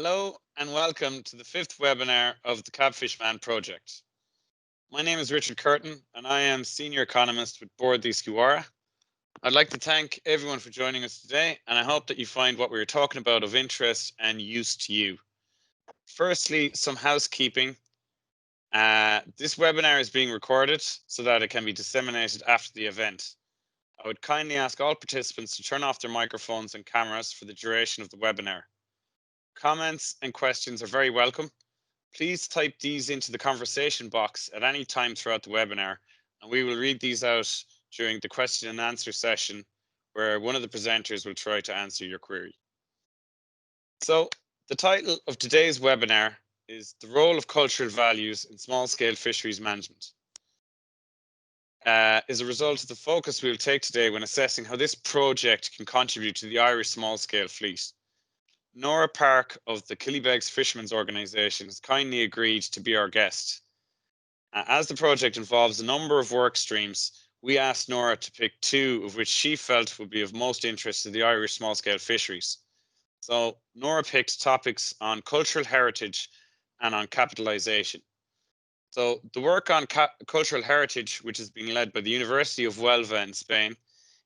Hello and welcome to the fifth webinar of the CABFISHMAN project. My name is Richard Curtin and I am Senior Economist with Board the Scuara. I'd like to thank everyone for joining us today, and I hope that you find what we were talking about of interest and use to you. Firstly, some housekeeping. This webinar is being recorded so that it can be disseminated after the event. I would kindly ask all participants to turn off their microphones and cameras for the duration of the webinar. Comments and questions are very welcome. Please type these into the conversation box at any time throughout the webinar, and we will read these out during the question and answer session where one of the presenters will try to answer your query. So the title of today's webinar is The Role of Cultural Values in Small-Scale Fisheries Management. Is a result of the focus we will take today when assessing how this project can contribute to the Irish small-scale fleet. Nora Park of the Killybegs Fishermen's Organisation has kindly agreed to be our guest. As the project involves a number of work streams, we asked Nora to pick two of which she felt would be of most interest to the Irish small-scale fisheries. So Nora picked topics on cultural heritage and on capitalisation. So the work on cultural heritage, which is being led by the University of Huelva in Spain,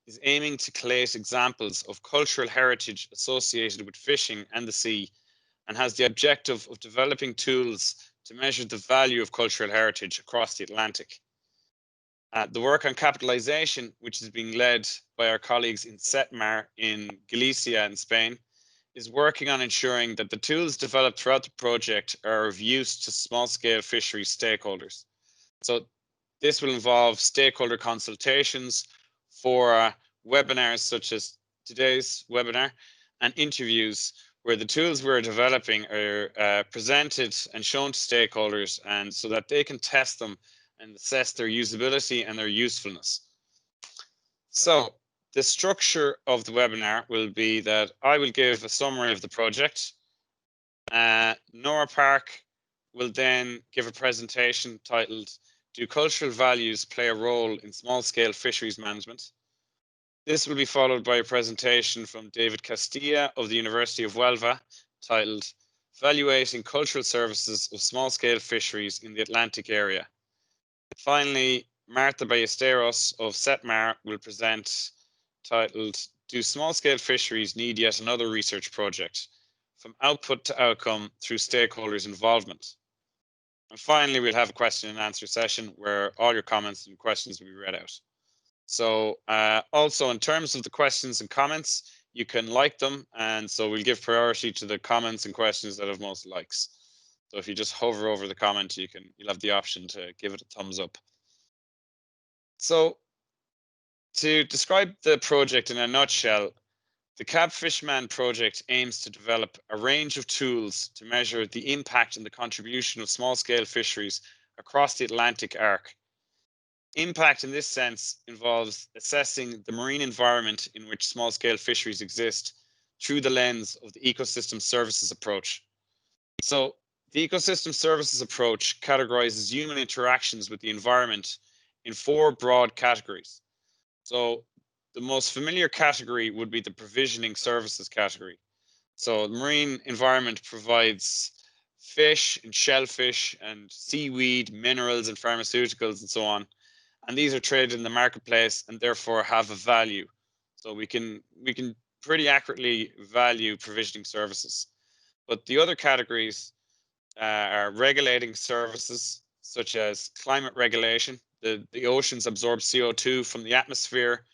is aiming to collate examples of cultural heritage associated with fishing and the sea, and has the objective of developing tools to measure the value of cultural heritage across the Atlantic. The work on capitalisation, which is being led by our colleagues in SETMAR in Galicia in Spain, is working on ensuring that the tools developed throughout the project are of use to small-scale fisheries stakeholders. So this will involve stakeholder consultations for webinars such as today's webinar and interviews where the tools we're developing are presented and shown to stakeholders, and so that they can test them and assess their usability and their usefulness. So the structure of the webinar will be that I will give a summary of the project. Nora Park will then give a presentation titled "Do Cultural Values Play a Role in Small-Scale Fisheries Management?" This will be followed by a presentation from David Castilla of the University of Huelva titled "Valuating Cultural Services of Small-Scale Fisheries in the Atlantic Area." Finally, Marta Ballesteros of SETMAR will present titled "Do Small-Scale Fisheries Need Yet Another Research Project? From Output to Outcome Through Stakeholders' Involvement." And finally, we'll have a question and answer session where all your comments and questions will be read out. So also in terms of the questions and comments, you can like them, and so we'll give priority to the comments and questions that have most likes. So if you just hover over the comment, you'll have the option to give it a thumbs up. So to describe the project in a nutshell, the CABFISHMAN project aims to develop a range of tools to measure the impact and the contribution of small-scale fisheries across the Atlantic arc. Impact in this sense involves assessing the marine environment in which small-scale fisheries exist through the lens of the ecosystem services approach. So the ecosystem services approach categorizes human interactions with the environment in four broad categories. So the most familiar category would be the provisioning services category. So the marine environment provides fish and shellfish and seaweed, minerals and pharmaceuticals and so on. And these are traded in the marketplace and therefore have a value. So we can pretty accurately value provisioning services. But the other categories are regulating services such as climate regulation. The oceans absorb CO2 from the atmosphere.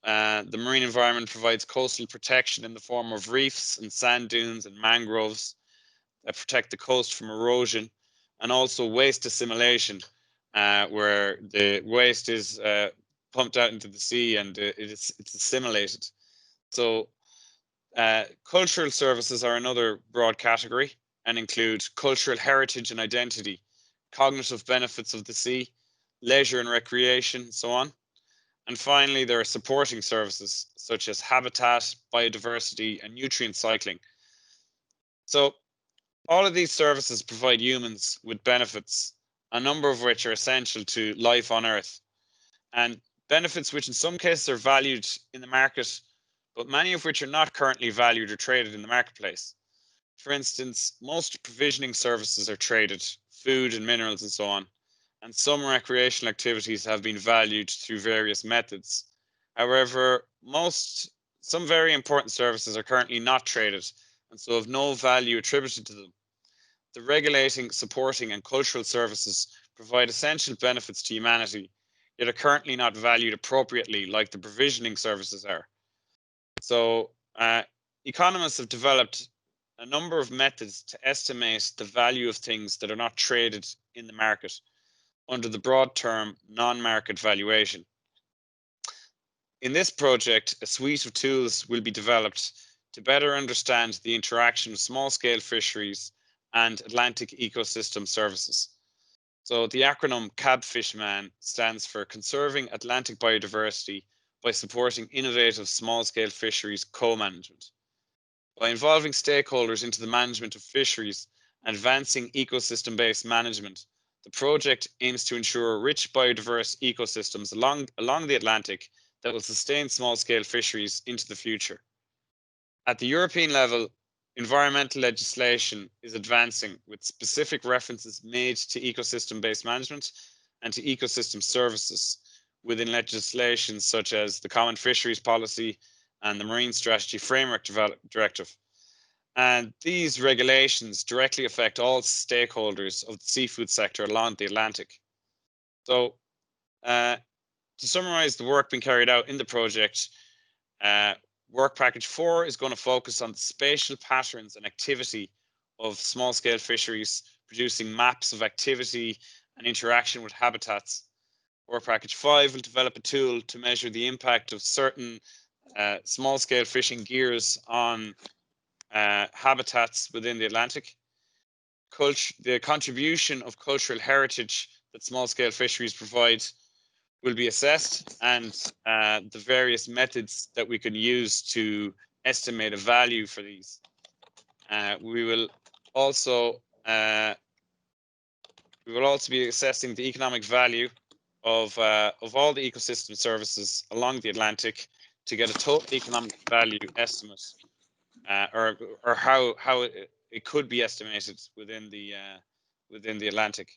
The marine environment provides coastal protection in the form of reefs and sand dunes and mangroves that protect the coast from erosion, and also waste assimilation, where the waste is pumped out into the sea and it's assimilated. So cultural services are another broad category and include cultural heritage and identity, cognitive benefits of the sea, leisure and recreation, and so on. And finally, there are supporting services such as habitat, biodiversity, and nutrient cycling. So all of these services provide humans with benefits, a number of which are essential to life on Earth, and benefits which in some cases are valued in the market, but many of which are not currently valued or traded in the marketplace. For instance, most provisioning services are traded, food and minerals and so on, and some recreational activities have been valued through various methods. However, some very important services are currently not traded and so have no value attributed to them. The regulating, supporting and cultural services provide essential benefits to humanity, yet are currently not valued appropriately like the provisioning services are. So economists have developed a number of methods to estimate the value of things that are not traded in the market under the broad term non-market valuation. In this project, a suite of tools will be developed to better understand the interaction of small-scale fisheries and Atlantic ecosystem services. So the acronym CABFISHMAN stands for Conserving Atlantic Biodiversity by Supporting Innovative Small-Scale Fisheries Co-Management. By involving stakeholders into the management of fisheries and advancing ecosystem-based management, the project aims to ensure rich biodiverse ecosystems along the Atlantic that will sustain small-scale fisheries into the future. At the European level, environmental legislation is advancing with specific references made to ecosystem-based management and to ecosystem services within legislation such as the Common Fisheries Policy and the Marine Strategy Framework Directive. And these regulations directly affect all stakeholders of the seafood sector along the Atlantic. So to summarize the work being carried out in the project, Work Package 4 is going to focus on the spatial patterns and activity of small-scale fisheries, producing maps of activity and interaction with habitats. Work Package 5 will develop a tool to measure the impact of certain small-scale fishing gears on habitats within the Atlantic. The contribution of cultural heritage that small-scale fisheries provide will be assessed, and the various methods that we can use to estimate a value for these. We will also be assessing the economic value of all the ecosystem services along the Atlantic to get a total economic value estimate, or how it could be estimated within the Atlantic.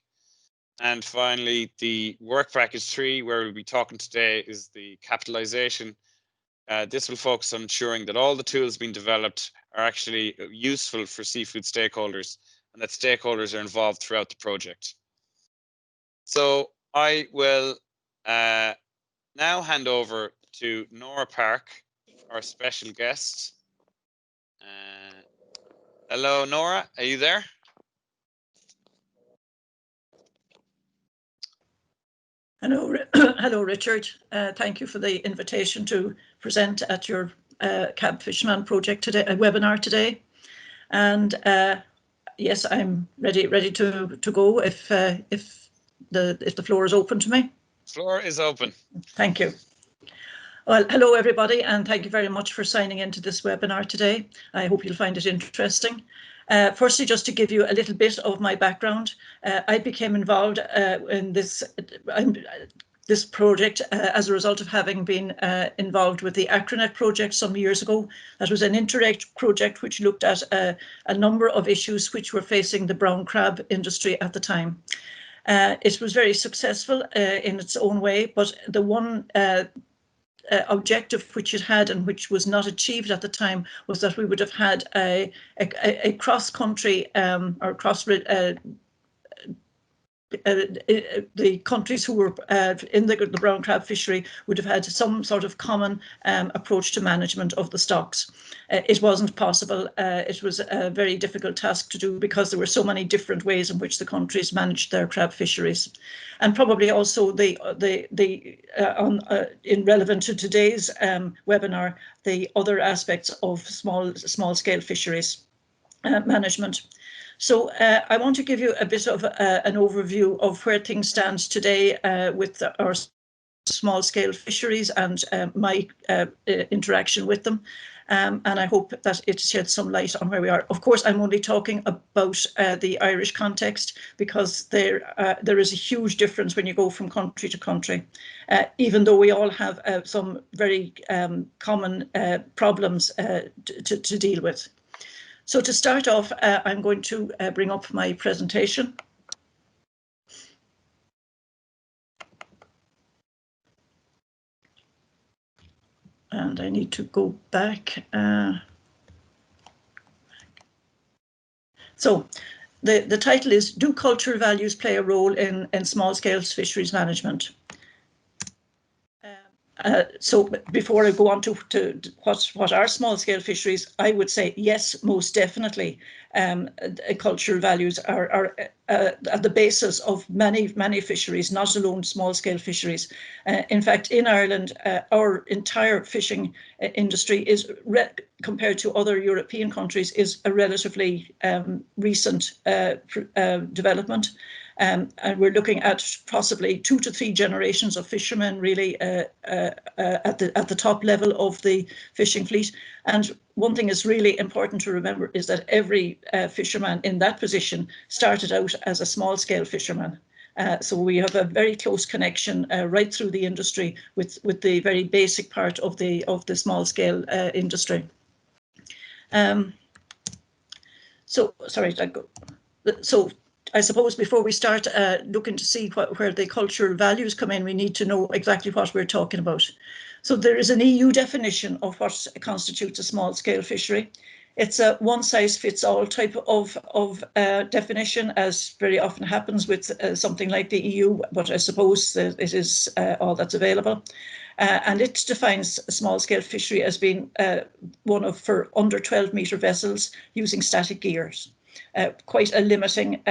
And finally, the Work Package 3, where we'll be talking today, is the capitalization. This will focus on ensuring that all the tools being developed are actually useful for seafood stakeholders and that stakeholders are involved throughout the project. So I will now hand over to Nora Park, our special guest. Hello, Nora, are you there? Hello, Richard. Thank you for the invitation to present at your CABFISHMAN project today, webinar today. And yes, I'm ready to go if the floor is open to me. Floor is open. Thank you. Well, hello everybody, and thank you very much for signing into this webinar today. I hope you'll find it interesting. Firstly, just to give you a little bit of my background, I became involved in this project as a result of having been involved with the Acronet project some years ago. That was an Interreg project which looked at a number of issues which were facing the brown crab industry at the time. It was very successful in its own way, but the one objective which it had and which was not achieved at the time was that we would have had a cross-country or cross the countries who were in the brown crab fishery would have had some sort of common approach to management of the stocks. It wasn't possible. It was a very difficult task to do because there were so many different ways in which the countries managed their crab fisheries, and probably also in relevant to today's webinar, the other aspects of small scale fisheries management. So I want to give you a bit of an overview of where things stand today with our small-scale fisheries and my interaction with them. And I hope that it sheds some light on where we are. Of course, I'm only talking about the Irish context because there is a huge difference when you go from country to country, even though we all have some very common problems to deal with. So to start off, I'm going to bring up my presentation. And I need to go back. So the title is, Do Cultural Values Play a Role in Small-Scale Fisheries Management? So before I go on to what are small-scale fisheries, I would say yes, most definitely. Cultural values are at the basis of many fisheries, not alone small-scale fisheries. In fact, in Ireland, our entire fishing industry is, compared to other European countries, is a relatively recent development. And we're looking at possibly 2 to 3 generations of fishermen really at the top level of the fishing fleet. And one thing is really important to remember is that every fisherman in that position started out as a small-scale fisherman. So we have a very close connection right through the industry with the very basic part of the small-scale industry. So sorry, so I suppose before we start looking to see where the cultural values come in, we need to know exactly what we're talking about. So there is an EU definition of what constitutes a small-scale fishery. It's a one-size-fits-all type of definition, as very often happens with something like the EU, but I suppose that it is all that's available. And it defines a small-scale fishery as being one of for under 12-metre vessels using static gears. Quite a limiting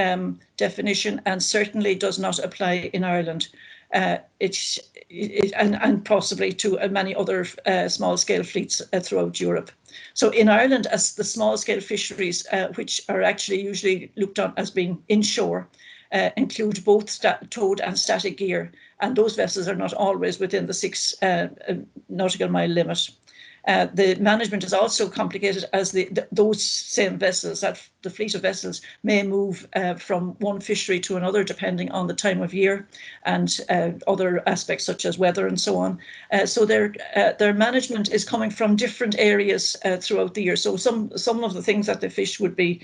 definition, and certainly does not apply in Ireland. And possibly to many other small-scale fleets throughout Europe. So in Ireland, as the small-scale fisheries, which are actually usually looked on as being inshore, include both towed and static gear, and those vessels are not always within the 6 nautical mile limit. The management is also complicated, as those same vessels, that the fleet of vessels may move from one fishery to another depending on the time of year and other aspects such as weather and so on. So their management is coming from different areas throughout the year. So some of the things that they fish would be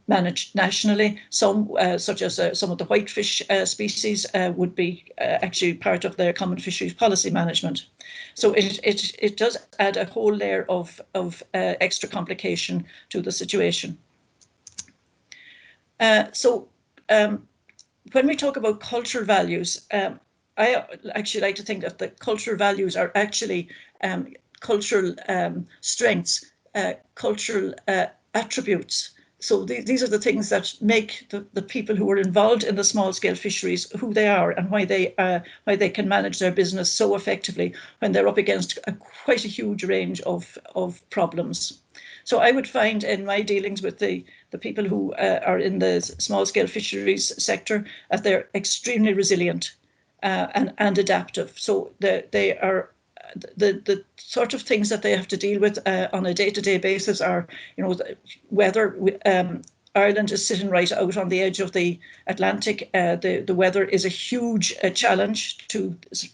managed nationally. Some, such as some of the whitefish species, would be actually part of their common fisheries policy management. So it does add a whole layer of extra complication to the situation. So when we talk about cultural values, I actually like to think that the cultural values are actually cultural strengths, cultural attributes. So these are the things that make the people who are involved in the small-scale fisheries who they are, and why they can manage their business so effectively when they're up against quite a huge range of problems. So I would find in my dealings with the people who are in the small-scale fisheries sector that they're extremely resilient and adaptive. So they are the sort of things that they have to deal with on a day-to-day basis are, weather. Ireland is sitting right out on the edge of the Atlantic. The weather is a huge challenge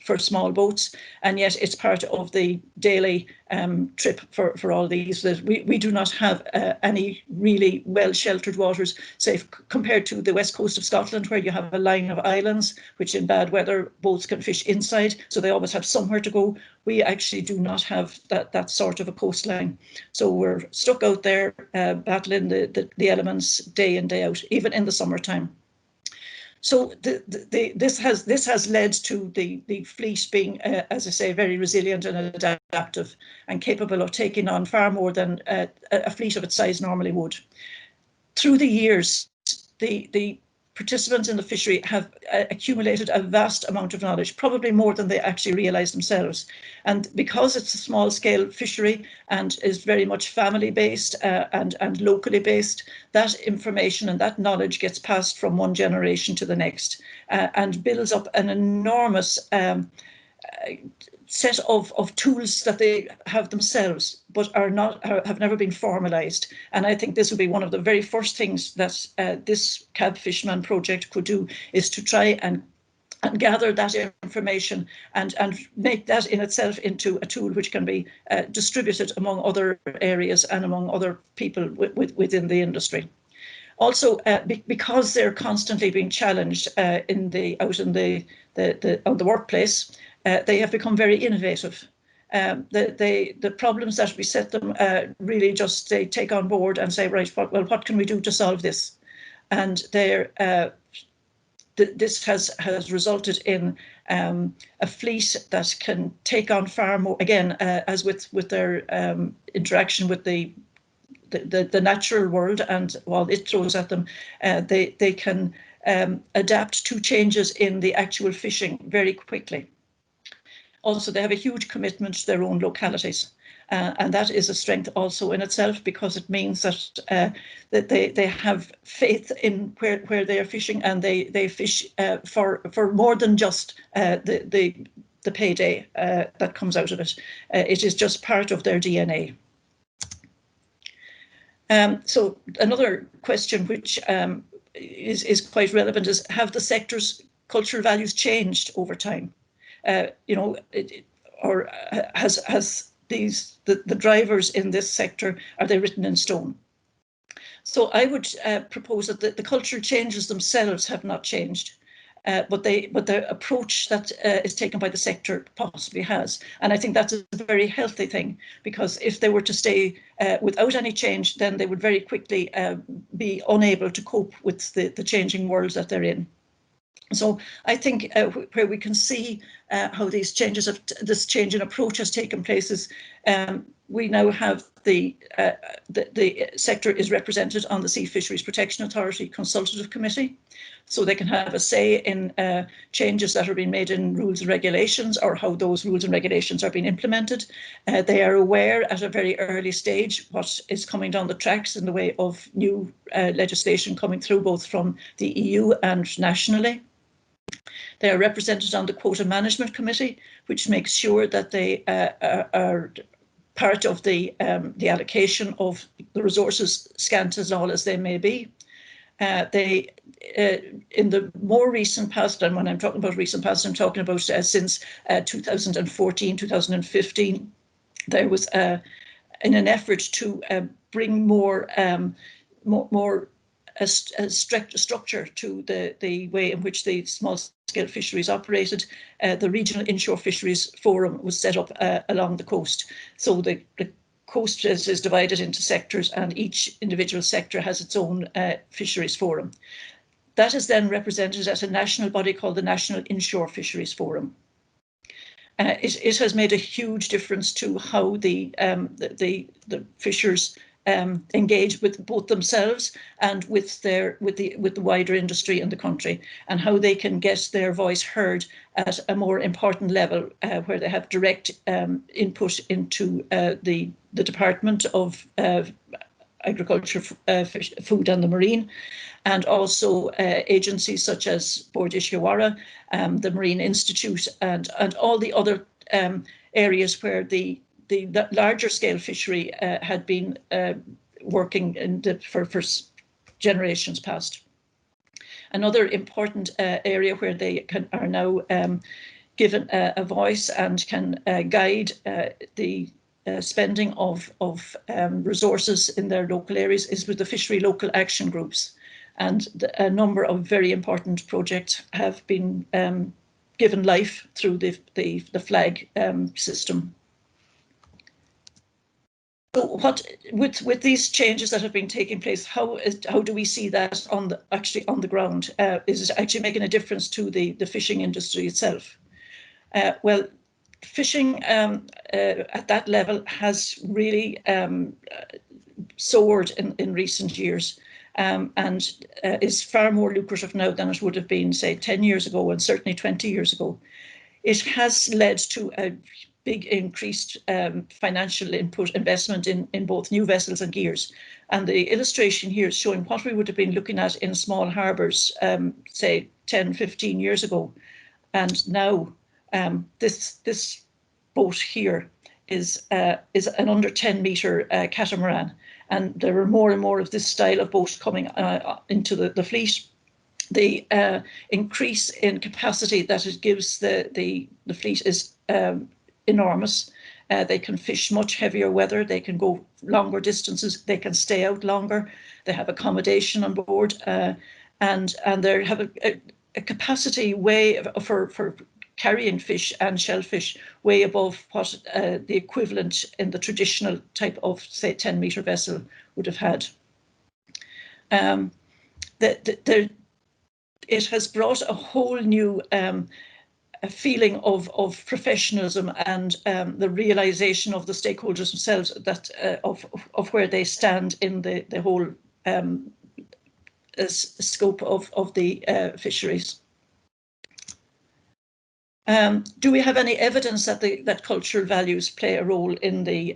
for small boats, and yet it's part of the daily trip for all these. We do not have any really well-sheltered waters, say compared to the west coast of Scotland, where you have a line of islands, which in bad weather boats can fish inside, so they always have somewhere to go. We actually do not have that sort of a coastline. So we're stuck out there battling the elements day in, day out, even in the summertime. So this has led to the fleet being, as I say, very resilient and adaptive and capable of taking on far more than a fleet of its size normally would. Through the years, the participants in the fishery have accumulated a vast amount of knowledge, probably more than they actually realise themselves. And because it's a small-scale fishery and is very much family-based and locally based, that information and that knowledge gets passed from one generation to the next and builds up an enormous set of tools that they have themselves, but have never been formalised. And I think this would be one of the very first things that this CABFISHMAN project could do, is to try and and gather that information and make that in itself into a tool which can be distributed among other areas and among other people within the industry. Also, because they're constantly being challenged out in the workplace, they have become very innovative. The problems that we set them really just they take on board and say, right, what can we do to solve this? And this has resulted in a fleet that can take on far more, again, as with their interaction with the natural world and while it throws at them, they can adapt to changes in the actual fishing very quickly. Also, they have a huge commitment to their own localities. And that is a strength also in itself, because it means that they have faith in where they are fishing, and they fish for more than just the payday that comes out of it. It is just part of their DNA. So another question which is quite relevant is, have the sector's cultural values changed over time? Or has the drivers in this sector, are they written in stone? So I would propose that the cultural changes themselves have not changed, but the approach that is taken by the sector possibly has. And I think that's a very healthy thing, because if they were to stay without any change, then they would very quickly be unable to cope with the changing world that they're in. So I think where we can see how these changes this change in approach has taken place is we now have the sector is represented on the Sea Fisheries Protection Authority Consultative Committee, so they can have a say in changes that are being made in rules and regulations, or how those rules and regulations are being implemented. They are aware at a very early stage what is coming down the tracks in the way of new legislation coming through, both from the EU and nationally. They are represented on the Quota Management Committee, which makes sure that they are part of the allocation of the resources, scant as all as they may be. They, in the more recent past, and when I'm talking about recent past, I'm talking about since 2014, 2015, there was, in an effort to bring more a strict structure to the way in which the small-scale fisheries operated, the Regional Inshore Fisheries Forum was set up along the coast. So the coast is divided into sectors, and each individual sector has its own fisheries forum. That is then represented at a national body called the National Inshore Fisheries Forum. It has made a huge difference to how the fishers engage with both themselves and with the wider industry in the country, and how they can get their voice heard at a more important level, where they have direct input into the Department of Agriculture, Food and the Marine, and also agencies such as Bord Iascaigh, the Marine Institute, and all the other areas where the larger scale fishery had been working for generations past. Another important area where they are now given a voice and can guide the spending of resources in their local areas is with the fishery local action groups. And a number of very important projects have been given life through the FLAG system. So what, with these changes that have been taking place, how do we see that actually on the ground? Is it actually making a difference to the fishing industry itself? Well, fishing at that level has really soared in recent years, and is far more lucrative now than it would have been, say, 10 years ago, and certainly 20 years ago. It has led to a big increased financial investment in both new vessels and gears. And the illustration here is showing what we would have been looking at in small harbours, say 10, 15 years ago. And now this boat here is an under 10 metre catamaran. And there are more and more of this style of boat coming into the fleet. The increase in capacity that it gives the fleet is enormous. They can fish much heavier weather. They can go longer distances. They can stay out longer. They have accommodation on board, and they have a capacity way for carrying fish and shellfish way above what the equivalent in the traditional type of, say, 10-meter vessel would have had. It has brought a whole new a feeling of professionalism and the realization of the stakeholders themselves that of where they stand in the whole scope of the fisheries. Do we have any evidence that that cultural values play a role in the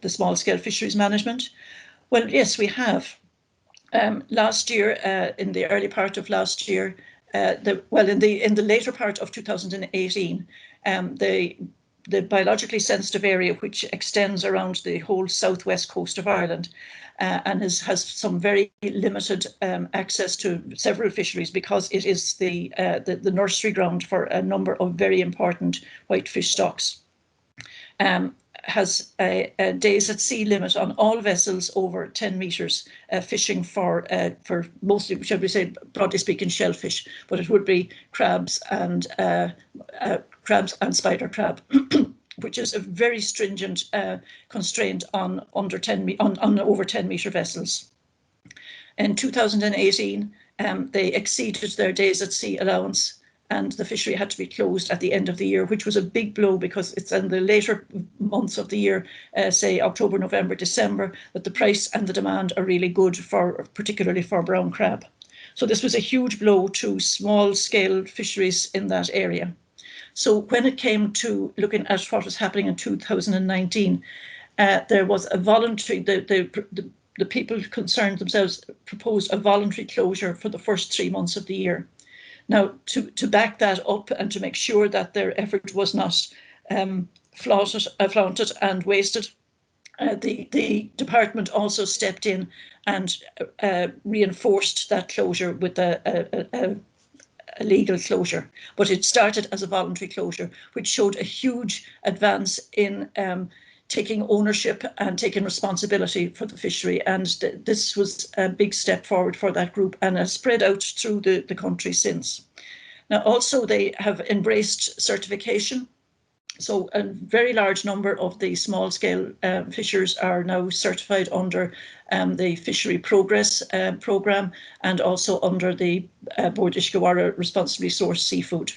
small-scale fisheries management? Well, yes, we have. Last year, in the early part of last year, in the later part of 2018, the biologically sensitive area, which extends around the whole southwest coast of Ireland, and has some very limited access to several fisheries because it is the nursery ground for a number of very important whitefish stocks. Has a days at sea limit on all vessels over 10 metres fishing for mostly, shall we say, broadly speaking, shellfish, but it would be crabs and spider crab, which is a very stringent constraint on over 10-metre vessels. In 2018, they exceeded their days at sea allowance, and the fishery had to be closed at the end of the year, which was a big blow because it's in the later months of the year, say October, November, December, that the price and the demand are really good particularly for brown crab. So this was a huge blow to small-scale fisheries in that area. So when it came to looking at what was happening in 2019, there was a voluntary, the people concerned themselves proposed a voluntary closure for the first 3 months of the year. Now, to back that up and to make sure that their effort was not flaunted and wasted, the department also stepped in and reinforced that closure with a legal closure. But it started as a voluntary closure, which showed a huge advance in taking ownership and taking responsibility for the fishery. And this was a big step forward for that group and has spread out through the country since. Now, also, they have embraced certification. So a very large number of the small-scale fishers are now certified under the Fishery Progress Programme and also under the Bord Ishkawara Responsibly Sourced Seafood.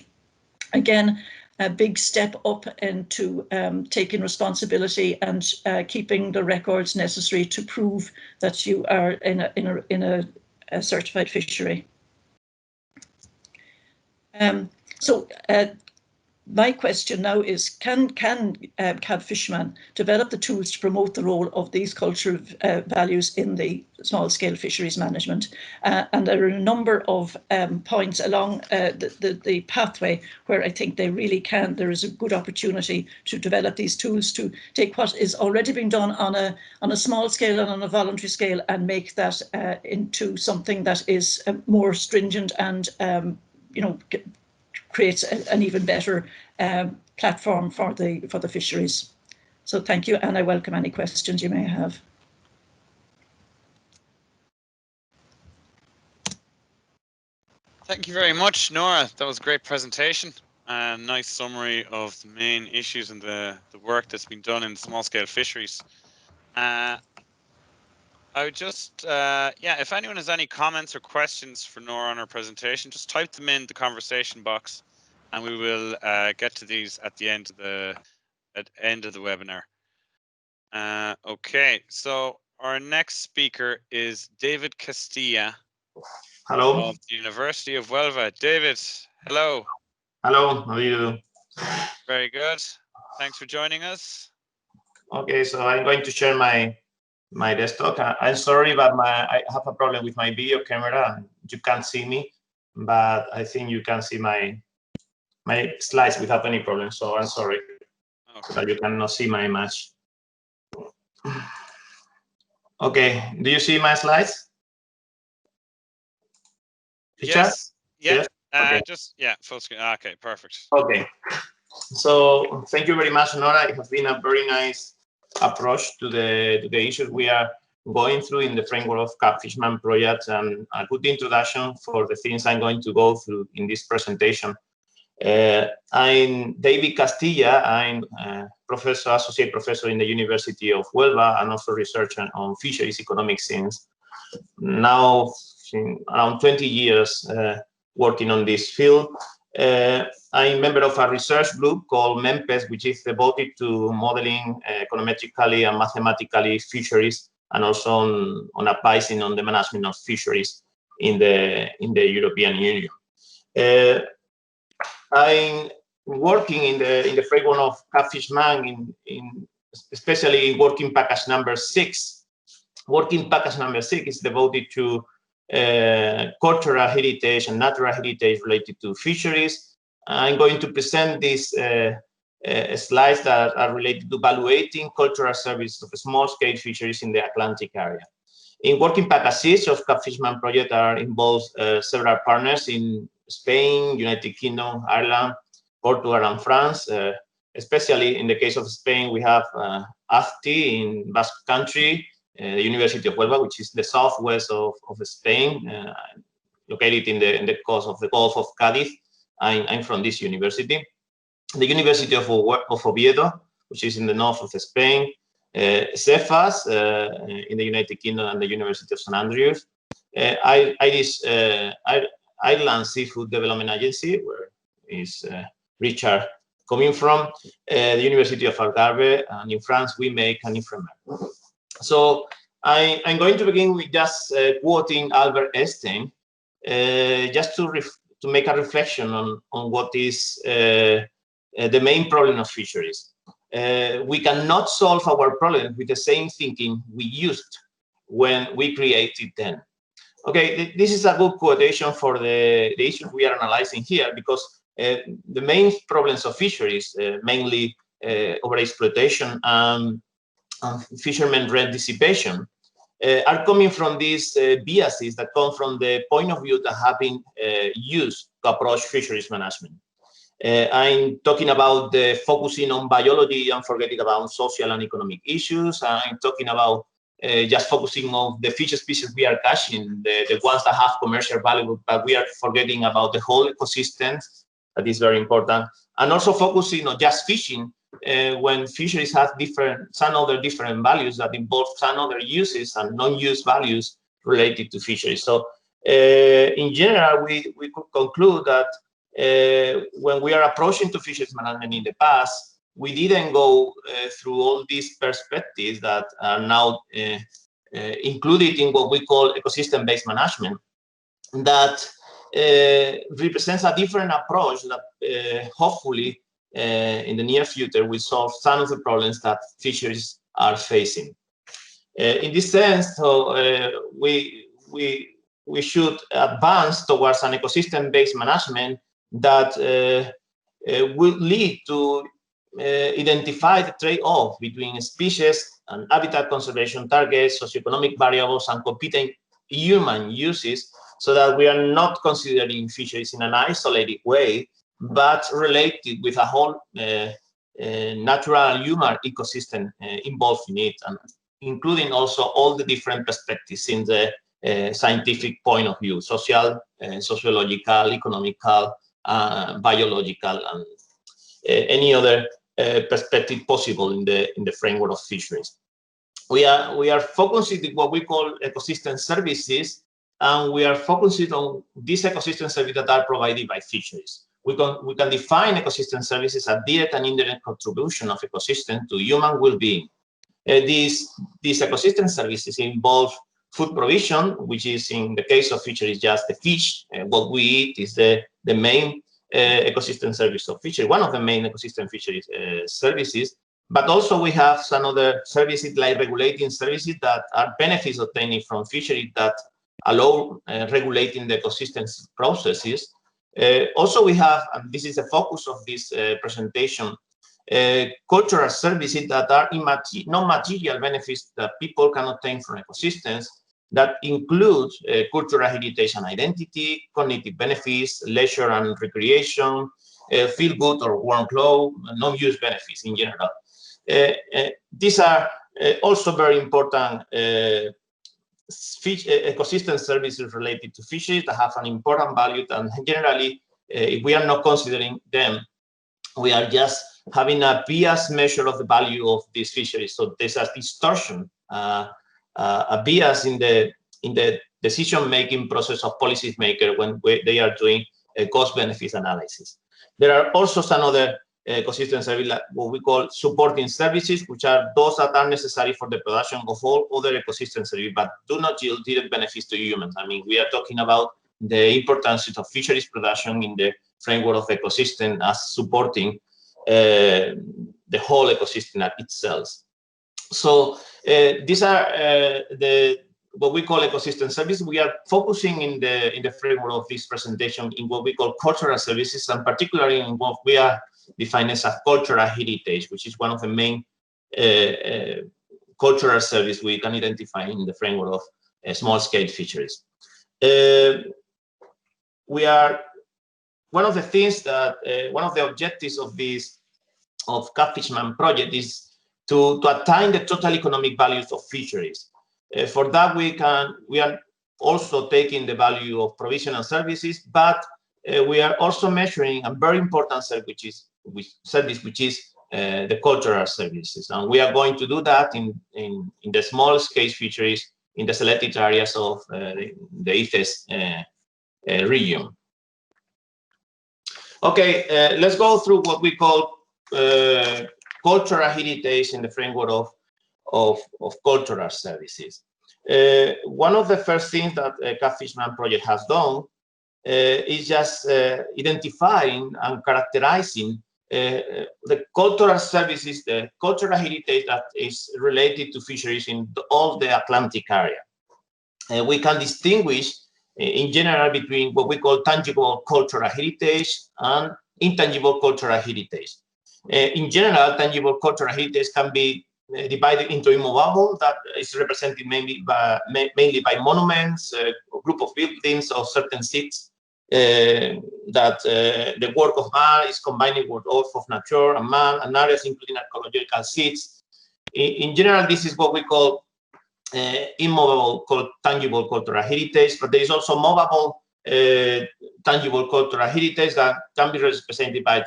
Again, a big step up into taking responsibility and keeping the records necessary to prove that you are in a certified fishery. My question now is, can CABFISHMAN develop the tools to promote the role of these cultural values in the small-scale fisheries management? And there are a number of points along the pathway where I think they really can. There is a good opportunity to develop these tools to take what is already being done on a small scale and on a voluntary scale and make that into something that is more stringent and creates an even better platform for the fisheries. So thank you, and I welcome any questions you may have. Thank you very much, Nora. That was a great presentation and nice summary of the main issues and the work that's been done in small-scale fisheries. I would just, if anyone has any comments or questions for Nora on her presentation, just type them in the conversation box, and we will get to these at the end of the webinar. Okay, so our next speaker is David Castilla. Hello. Of the University of Huelva. David, hello. Hello, how are you? Very good. Thanks for joining us. Okay, so I'm going to share my desktop. I'm sorry, but I have a problem with my video camera. You can't see me, but I think you can see my slides without any problem. So I'm sorry, but you cannot see my image. Okay, do you see my slides? Yes. Yeah. Yes? Okay. Just, yeah, full screen. Okay, perfect. Okay. So thank you very much, Nora. It has been a very nice approach to the issues we are going through in the framework of CABFISHMAN project, and a good introduction for the things I'm going to go through in this presentation. I'm David Castilla. I'm associate professor in the University of Huelva, and also researcher on fisheries economic since now around 20 years working on this field. I'm a member of a research group called MEMPES, which is devoted to modeling econometrically and mathematically fisheries, and also on advising on the management of fisheries in the European Union. I'm working in the framework of CABFISHMAN in especially working package number 6. Working package number 6 is devoted to cultural heritage and natural heritage related to fisheries. I'm going to present these slides that are related to evaluating cultural services of small-scale fisheries in the Atlantic area. In working packages of CABFISHMAN project are involved several partners in Spain, United Kingdom, Ireland, Portugal, and France. Especially in the case of Spain, we have AFTI in Basque Country, the University of Huelva, which is the southwest of Spain, located in the coast of the Gulf of Cadiz. I'm from this university. The University of Oviedo, which is in the north of Spain, CEFAS in the United Kingdom, and the University of St. Andrews. Ireland Seafood Development Agency, where is Richard coming from, the University of Algarve, and in France, we make an Ifremer. So I'm going to begin with just quoting Albert Einstein, just to make a reflection on what is the main problem of fisheries. We cannot solve our problem with the same thinking we used when we created them. Okay, this is a good quotation for the issues we are analyzing here, because the main problems of fisheries, mainly overexploitation and fishermen rent dissipation, are coming from these biases that come from the point of view that have been used to approach fisheries management. I'm talking about the focusing on biology and forgetting about social and economic issues. I'm talking about just focusing on the fish species we are catching, the ones that have commercial value, but we are forgetting about the whole ecosystem. That is very important. And also focusing on just fishing when fisheries have some other different values that involve some other uses and non-use values related to fisheries. So in general, we could conclude that when we are approaching to fisheries management in the past, we didn't go through all these perspectives that are now included in what we call ecosystem-based management, that represents a different approach that hopefully in the near future will solve some of the problems that fisheries are facing. In this sense, so, we should advance towards an ecosystem-based management that will lead to identify the trade-off between species and habitat conservation targets, socioeconomic variables, and competing human uses, so that we are not considering fisheries in an isolated way, but related with a whole natural human ecosystem involved in it, and including also all the different perspectives in the scientific point of view: social, sociological, economical, biological, and any other perspective possible in the framework of fisheries. We are focusing on what we call ecosystem services, and we are focusing on these ecosystem services that are provided by fisheries. We can define ecosystem services as direct and indirect contribution of ecosystem to human well-being. These ecosystem services involve food provision, which is in the case of fisheries just the fish. What we eat is the main ecosystem service of fishery, one of the main ecosystem fisheries services. But also we have some other services like regulating services that are benefits obtained from fishery that allow regulating the ecosystem processes. Also we have, and this is the focus of this presentation, cultural services that are non-material benefits that people can obtain from ecosystems, that include cultural heritage and identity, cognitive benefits, leisure and recreation, feel good or warm clothes, non-use benefits in general. These are also very important fish ecosystem services related to fisheries that have an important value, and generally, if we are not considering them, we are just having a biased measure of the value of these fisheries. So there's a distortion, a bias in the decision-making process of policymakers when they are doing a cost-benefit analysis. There are also some other ecosystem services, like what we call supporting services, which are those that are necessary for the production of all other ecosystem services, but do not yield direct benefits to humans. I mean, we are talking about the importance of fisheries production in the framework of ecosystem as supporting the whole ecosystem itself. So these are what we call ecosystem services. We are focusing in the framework of this presentation in what we call cultural services, and particularly in what we are defining as cultural heritage, which is one of the main cultural services we can identify in the framework of small-scale fisheries. We are one of the things that one of the objectives of this CABFISHMAN project is to attain the total economic values of fisheries. For that, we are also taking the value of provisional services, but we are also measuring a very important service, which is the cultural services, and we are going to do that in the small-scale fisheries in the selected areas of the ICES region. Okay, let's go through what we call cultural heritage in the framework of cultural services. One of the first things that CABFISHMAN project has done is just identifying and characterizing the cultural services, the cultural heritage that is related to fisheries in all the Atlantic area. We can distinguish in general between what we call tangible cultural heritage and intangible cultural heritage. In general, tangible cultural heritage can be divided into immovable, that is represented mainly by monuments, a group of buildings or certain sites that the work of man is combining with work of nature and man, and areas including archaeological sites. In general, this is what we call immovable tangible cultural heritage, but there is also movable tangible cultural heritage that can be represented by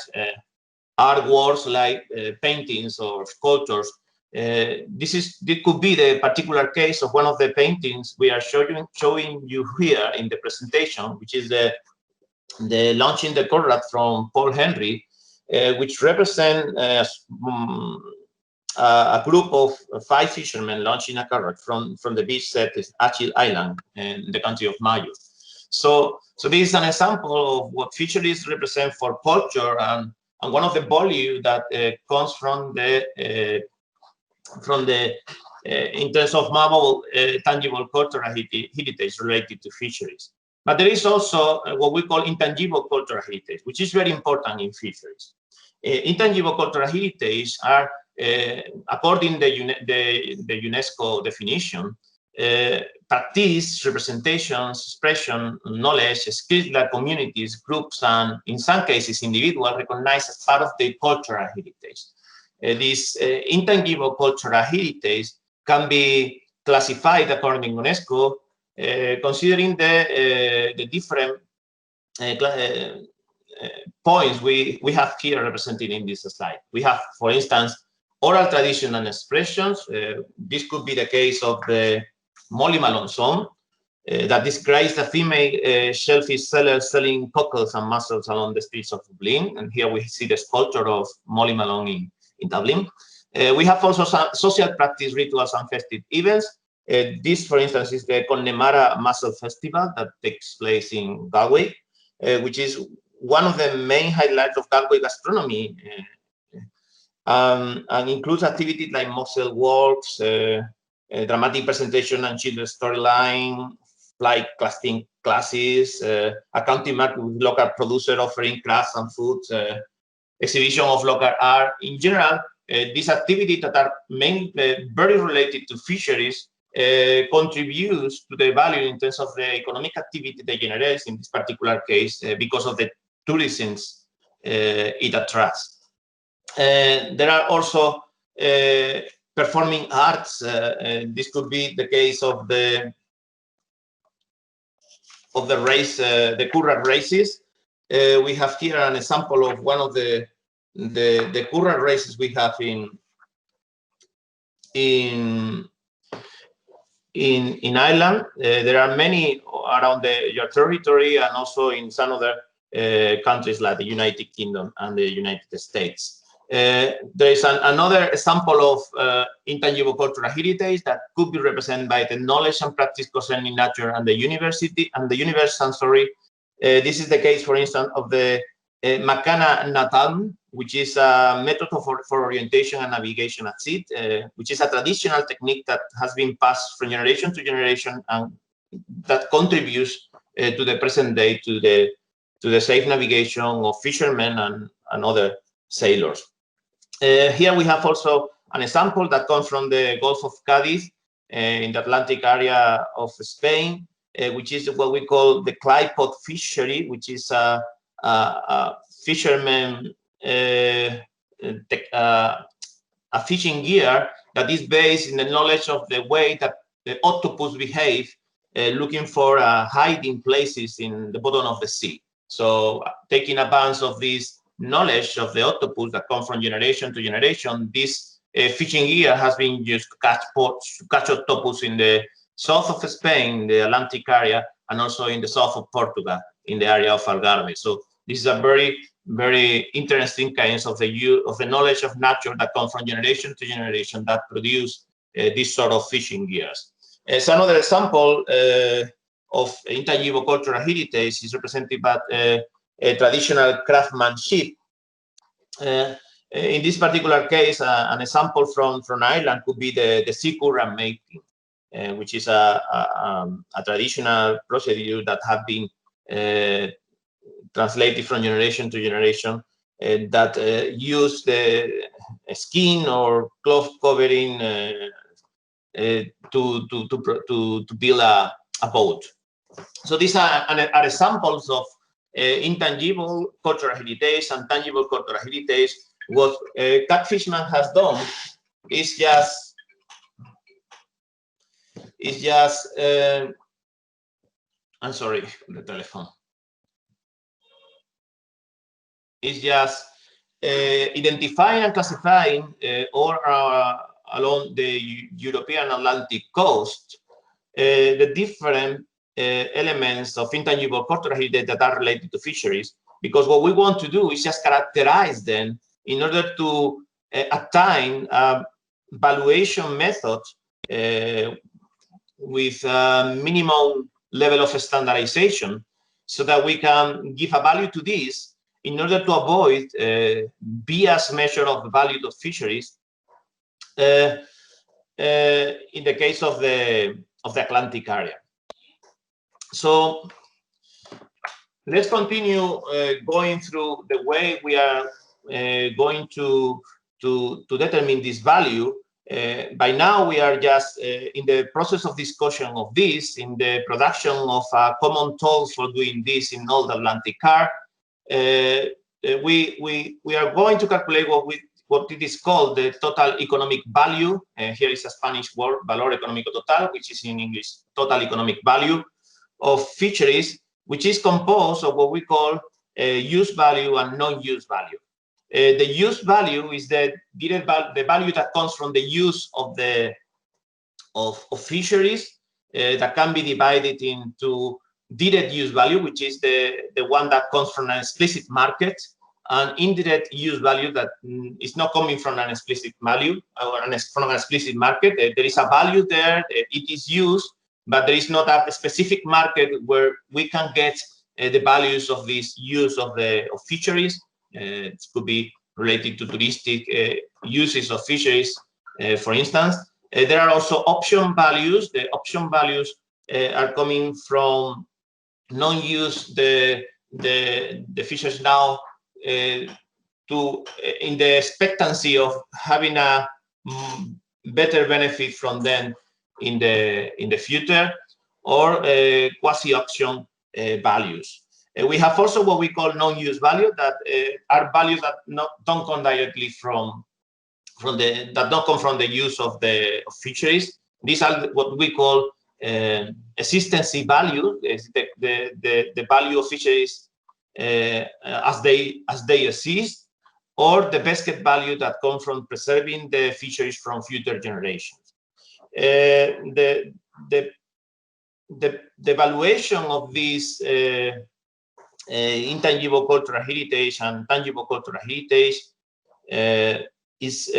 artworks like paintings or sculptures. This could be the particular case of one of the paintings we are showing you here in the presentation, which is the Launching the Conrad from Paul Henry, which represent a group of 5 fishermen launching a carrot from the beach set of Achil Island in the country of Mayo. So this is an example of what fisheries represent for culture, and one of the value that comes from the in terms of movable tangible cultural heritage related to fisheries. But there is also what we call intangible cultural heritage, which is very important in fisheries. Intangible cultural heritage are, according to the UNESCO definition, practice, representations, expression, knowledge, skills that communities, groups, and in some cases individuals recognize as part of their cultural heritage. This intangible cultural heritage can be classified according to UNESCO, considering the different points we have here represented in this slide. We have, for instance, oral tradition and expressions. This could be the case of the Molly Malone song that describes the female shellfish seller selling cockles and mussels along the streets of Dublin. And here we see the sculpture of Molly Malone in Dublin. We have also some social practice, rituals, and festive events. This, for instance, is the Connemara Mussel Festival that takes place in Galway, which is one of the main highlights of Galway gastronomy, and includes activities like mussel walks, dramatic presentation and children's storyline, fly casting classes, accounting market with local producer offering crafts and foods, exhibition of local art. In general, these activities that are very related to fisheries contributes to the value in terms of the economic activity they generate in this particular case because of the tourism it attracts. There are also performing arts. This could be the case of the race, the current races. We have here an example of one of the current races we have in Ireland. There are many around your territory and also in some other countries like the United Kingdom and the United States. There is another example of intangible cultural heritage that could be represented by the knowledge and practice concerning nature and the university and the universe. This is the case, for instance, of the Makana Natal, which is a method for orientation and navigation at sea, which is a traditional technique that has been passed from generation to generation and that contributes to the present day to the safe navigation of fishermen and other sailors. Here we have also an example that comes from the Gulf of Cadiz in the Atlantic area of Spain, which is what we call the clypod fishery, which is a fisherman a fishing gear that is based in the knowledge of the way that the octopus behave, looking for hiding places in the bottom of the sea. So taking advantage of this knowledge of the octopus that come from generation to generation, this fishing gear has been used to catch octopus in the south of Spain, the Atlantic area, and also in the south of Portugal, in the area of Algarve. So this is a very, very interesting kinds of the knowledge of nature that come from generation to generation that produce this sort of fishing gears. As another example of intangible cultural heritage is represented by a traditional craftsmanship. In this particular case, an example from Ireland could be the sea current making, which is a traditional procedure that have been translated from generation to generation that use the skin or cloth covering to build a boat. So these are examples of intangible cultural heritage and tangible cultural heritage. What CABFISHMAN has done is just I'm sorry, the telephone. Is just identifying and classifying all along the European Atlantic coast the different elements of intangible cultural heritage that are related to fisheries, because what we want to do is just characterize them in order to attain valuation method with a minimum level of standardization, so that we can give a value to this in order to avoid bias measure of the value of fisheries in the case of the Atlantic area. So let's continue going through the way we are going to determine this value. By now, we are just in the process of discussion of this, in the production of a common tool for doing this in all the Atlantic area. We are going to calculate what it is called the total economic value. Here is a Spanish word, valor económico total, which is in English total economic value of fisheries, which is composed of what we call use value and non-use value. The use value is the value that comes from the use of fisheries that can be divided into direct use value, which is the one that comes from an explicit market, and indirect use value that is not coming from an explicit value or from an explicit market. There is a value there, it is used, but there is not a specific market where we can get the values of this use of fisheries. It could be related to touristic uses of fisheries, for instance. There are also option values. The option values are coming from non-use the fisheries now in the expectancy of having a better benefit from them in the future, or quasi-auction values. We have also what we call non-use value, that are values that don't come directly that don't come from the use of fisheries. These are what we call existency value, is the value of fisheries as they exist, or the basket value that comes from preserving the fisheries from future generations. The valuation of these intangible cultural heritage and tangible cultural heritage is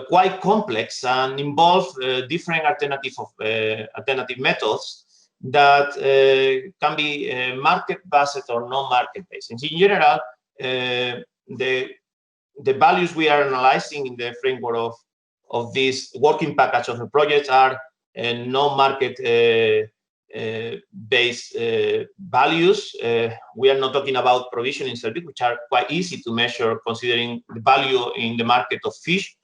quite complex and involves different alternative methods that can be market-based or non-market-based. In general, the values we are analyzing in the framework of this working package of the projects are non-market based values. We are not talking about provisioning service, which are quite easy to measure considering the value in the market of fish,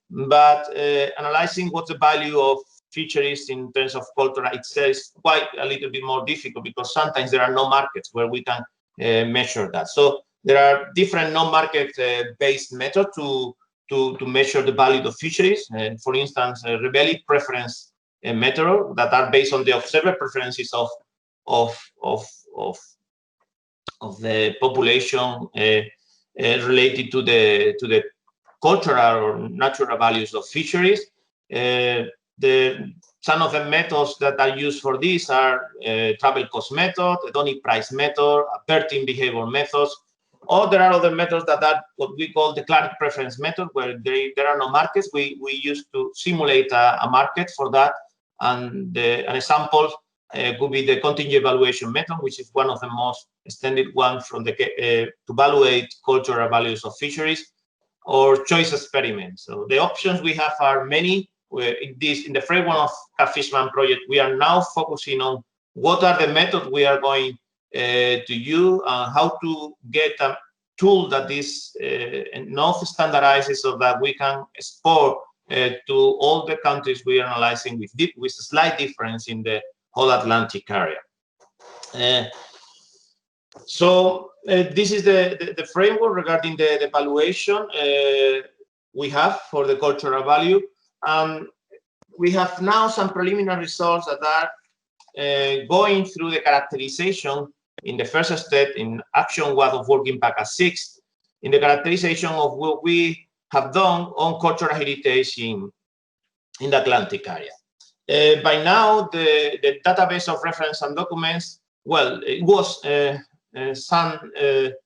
but analyzing what's the value of fisheries in terms of culture itself is quite a little bit more difficult, because sometimes there are no markets where we can measure that. So there are different non-market based methods to measure the value of fisheries. For instance, rebellic preference method that are based on the observed preferences of the population related to the cultural or natural values of fisheries. Some of the methods that are used for this are travel cost method, hedonic price method, averting behavior methods, or there are other methods that are what we call the Clark preference method, where there are no markets. We use to simulate a market for that, and an example could be the contingent evaluation method, which is one of the most extended ones from to evaluate cultural values of fisheries, or choice experiments. So the options we have are many. In the framework of CABFISHMAN project, we are now focusing on what are the methods we are going to use, how to get a tool that is enough standardized so that we can export to all the countries we are analyzing with a slight difference in the whole Atlantic area. So this is the framework regarding the evaluation we have for the cultural value. We have now some preliminary results that are going through the characterization in the first step in action 1 of working package 6, in the characterization of what we have done on cultural heritage in the Atlantic area. By now, the database of reference and documents, well, it was at the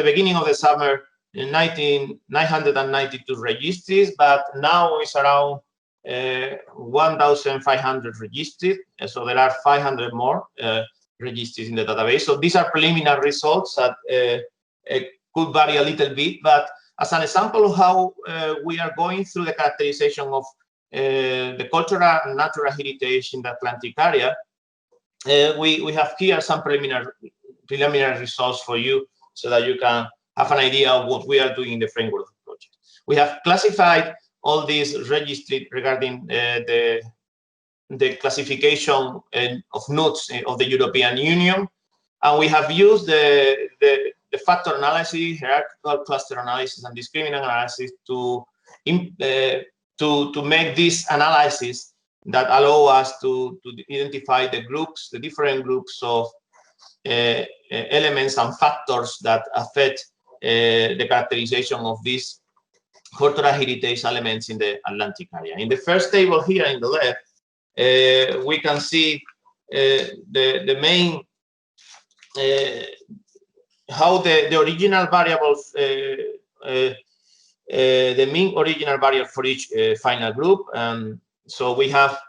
beginning of the summer, 992 registries, but now it's around 1,500 registered. So there are 500 more registers in the database. So these are preliminary results that could vary a little bit, but as an example of how we are going through the characterization of the cultural and natural heritage in the Atlantic area, we have here some preliminary results for you so that you can have an idea of what we are doing in the framework of the project. We have classified all these registries regarding the classification of NUTS of the European Union, and we have used the factor analysis, hierarchical cluster analysis, and discriminant analysis to make this analysis that allow us to identify the different groups of elements and factors that affect the characterization of these cultural heritage elements in the Atlantic area. In the first table here in the left, we can see the main how the original variables, the mean original variable for each final group. So we have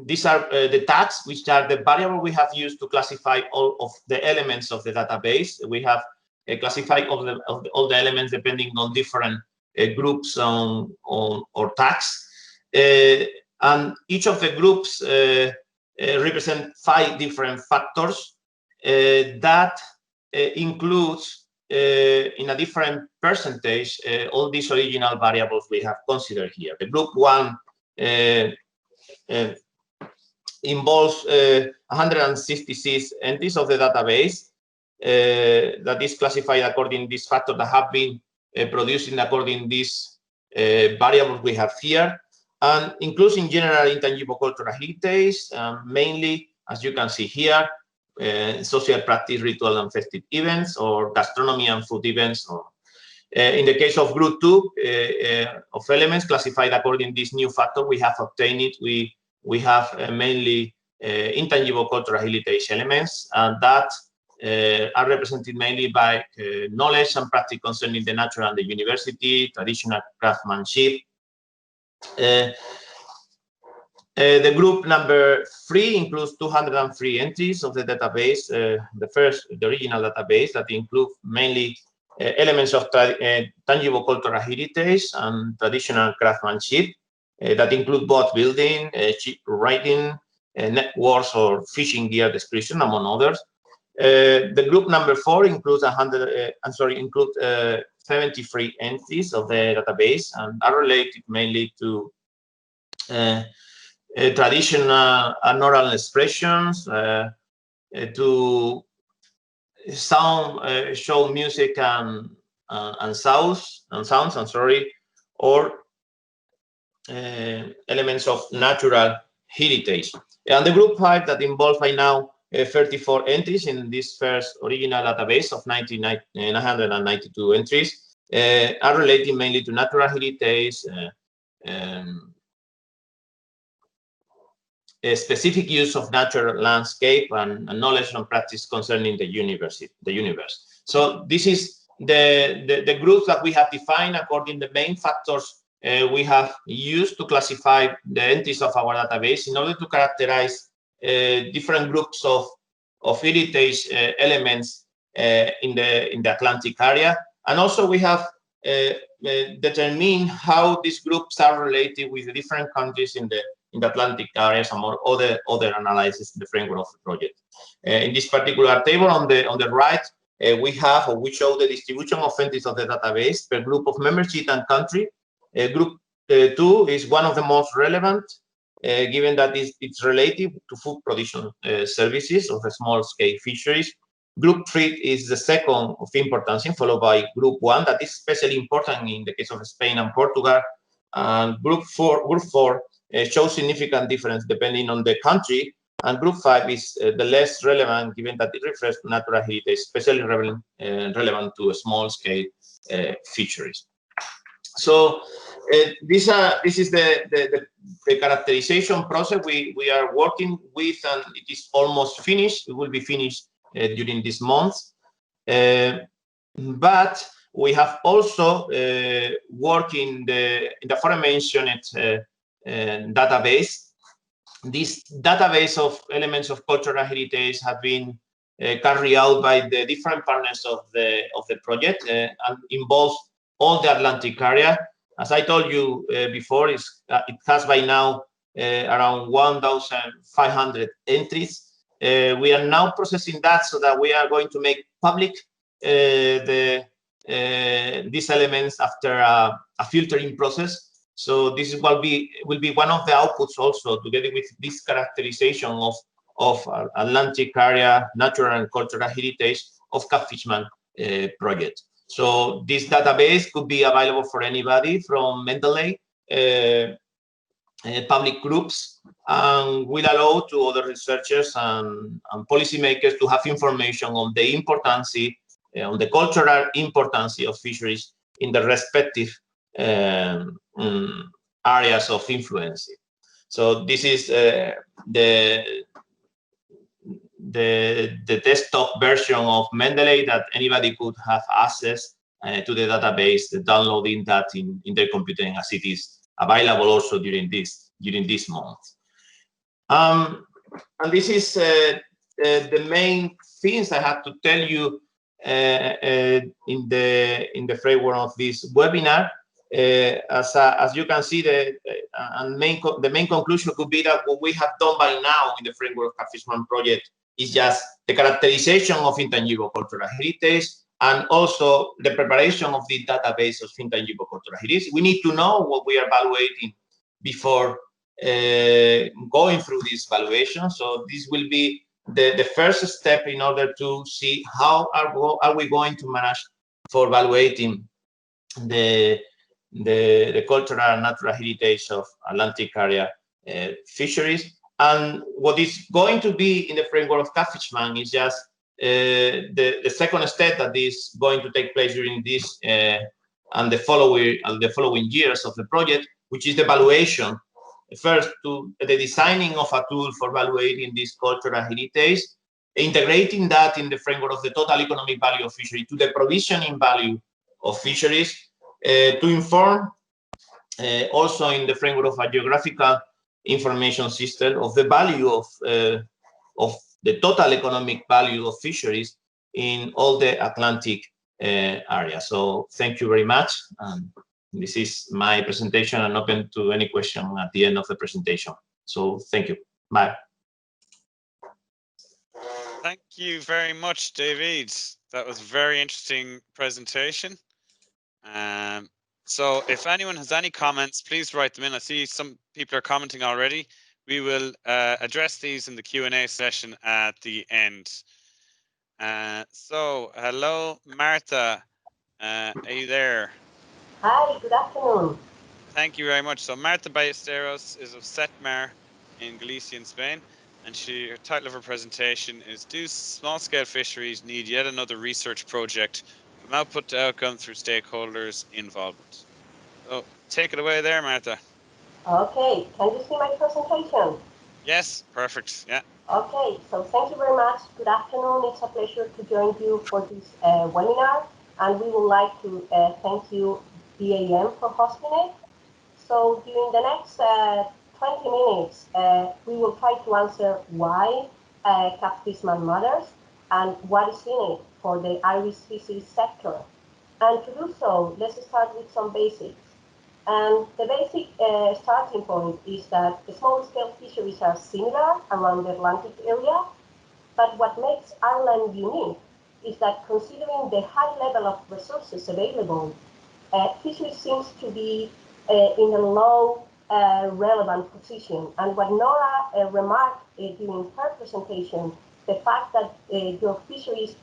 these are the tags, which are the variable we have used to classify all of the elements of the database. We have classified all the elements depending on different groups or tags, and each of the groups represent 5 different factors that includes in a different percentage all these original variables we have considered here. The group 1 involves 166 entries of the database that is classified according to this factor that have been producing according to these variables we have here, and includes in general intangible cultural heritage, mainly, as you can see here, social practice, ritual and festive events, or gastronomy and food events. Or in the case of group 2 of elements classified according to this new factor we have obtained it, we have mainly intangible cultural heritage elements, and that are represented mainly by knowledge and practice concerning the natural and the university, traditional craftsmanship. The group number 3 includes 203 entries of the database, the original database, that include mainly elements of tangible cultural heritage and traditional craftsmanship that include both building, ship writing, networks or fishing gear description, among others. The group number 4 includes 73 entries of the database and are related mainly to traditional and oral expressions, to sound, show music and sounds, or elements of natural heritage. And the group 5 that involves by now 34 entries in this first original database of 992 entries are related mainly to natural heritage, a specific use of natural landscape, and knowledge and practice concerning the universe. So this is the groups that we have defined according to the main factors we have used to classify the entries of our database in order to characterize different groups of heritage elements in the Atlantic area. And also we have determined how these groups are related with the different countries in the Atlantic areas, among other analyses in the framework of the project. In this particular table on the right, we show the distribution of entries of the database per group of membership and country. Group 2 is one of the most relevant, given that it's related to food production services of the small-scale fisheries. Group 3 is the second of importance, followed by Group 1, that is especially important in the case of Spain and Portugal. And Group 4 shows significant difference depending on the country, and Group 5 is the less relevant, given that it refers to natural heritage, especially relevant to small-scale fisheries. So this is the characterization process we are working with, and it is almost finished. It will be finished during this month. But we have also worked in the aforementioned database. This database of elements of cultural heritage have been carried out by the different partners of the project and involves all the Atlantic area. As I told you before, it has by now around 1,500 entries. We are now processing that so that we are going to make public these elements after a filtering process. So this will be one of the outputs also, together with this characterization of Atlantic area natural and cultural heritage of CABFISHMAN project. So this database could be available for anybody from Mendeley, public groups, and will allow to other researchers and policymakers to have information on the importance, on the cultural importance of fisheries in the respective areas of influence. So this is the desktop version of Mendeley that anybody could have access to the database, downloading that in their computer, as it is available also during this month. And this is the main things I have to tell you in the framework of this webinar. As you can see, the main conclusion could be that what we have done by now in the framework of CABFISHMAN project is just the characterization of intangible cultural heritage and also the preparation of the database of intangible cultural heritage. We need to know what we are evaluating before going through this evaluation. So this will be the first step in order to see how are we going to manage for evaluating the cultural and natural heritage of Atlantic area fisheries. And what is going to be in the framework of CABFISHMAN is just the second step that is going to take place during this and the following years of the project, which is the evaluation. First, to the designing of a tool for evaluating this cultural heritage, integrating that in the framework of the total economic value of fisheries to the provisioning value of fisheries, to inform also in the framework of a geographical information system of the value of the total economic value of fisheries in all the Atlantic area. So thank you very much. This is my presentation and open to any question at the end of the presentation. So thank you. Bye. Thank you very much, David. That was a very interesting presentation. So if anyone has any comments, please write them in. I see some people are commenting already. We will address these in the Q&A session at the end. So hello, Martha. Are you there? Hi, good afternoon. Thank you very much. So Martha Ballesteros is of Setmar in Galicia, Spain, and her title of her presentation is "Do small-scale fisheries need yet another research project from output to outcome through stakeholders' involvement?" So take it away there, Martha. Okay, can you see my presentation? Yes, perfect. Yeah. Okay, so thank you very much. Good afternoon. It's a pleasure to join you for this webinar, and we would like to thank you, BAM, for hosting it. So during the next 20 minutes, we will try to answer why CABFISHMAN matters and what is in it for the Irish fisheries sector. And to do so, let's start with some basics. And the basic starting point is that small-scale fisheries are similar around the Atlantic area, but what makes Ireland unique is that considering the high level of resources available, fisheries seems to be in a low relevant position. And what Nora remarked during her presentation, the fact that your fisheries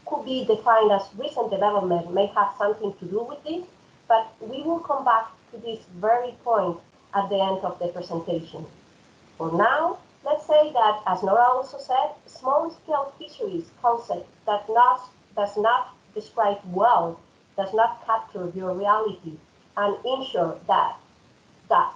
could be defined as recent development may have something to do with this, but we will come back to this very point at the end of the presentation. For now, let's say that, as Nora also said, small-scale fisheries concept does not describe well, does not capture your reality and ensure that does.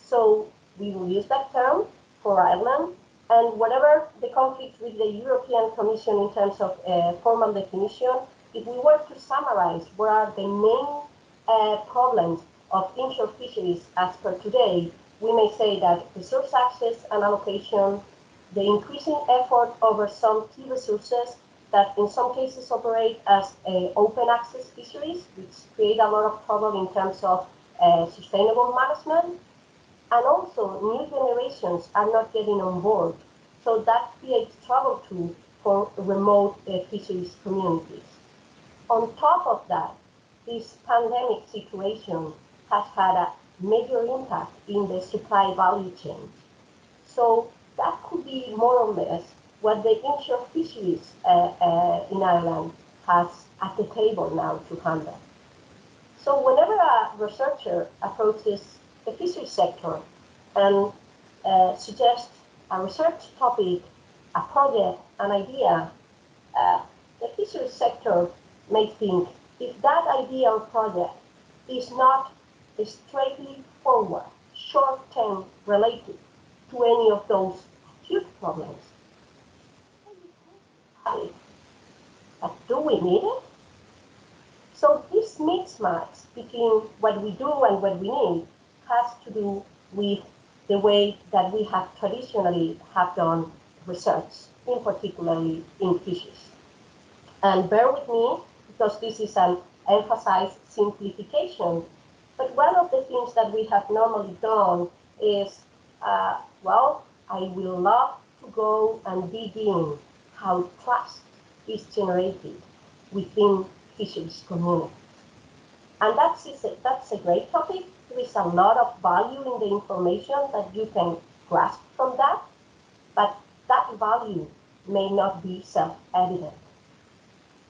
So we will use that term for Ireland, and whatever the conflict with the European Commission in terms of formal definition, if we were to summarize what are the main problems of inshore fisheries as per today, we may say that resource access and allocation, the increasing effort over some key resources that in some cases operate as open access fisheries, which create a lot of problem in terms of sustainable management, and also new generations are not getting on board. So that creates trouble too for remote fisheries communities. On top of that, this pandemic situation has had a major impact in the supply value chain. So that could be more or less what the inshore fisheries in Ireland has at the table now to handle. So whenever a researcher approaches the fisheries sector and suggests a research topic, a project, an idea, the fisheries sector may think if that idea or project is not straightforward, short-term related to any of those acute problems, but do we need it? So this mismatch between what we do and what we need has to do with the way that we have traditionally have done research, in particularly in fisheries. And bear with me, because this is an emphasized simplification, but one of the things that we have normally done is, well, I will love to go and dig in how trust is generated. within fisheries community. And that's a great topic. There is a lot of value in the information that you can grasp from that, but that value may not be self-evident.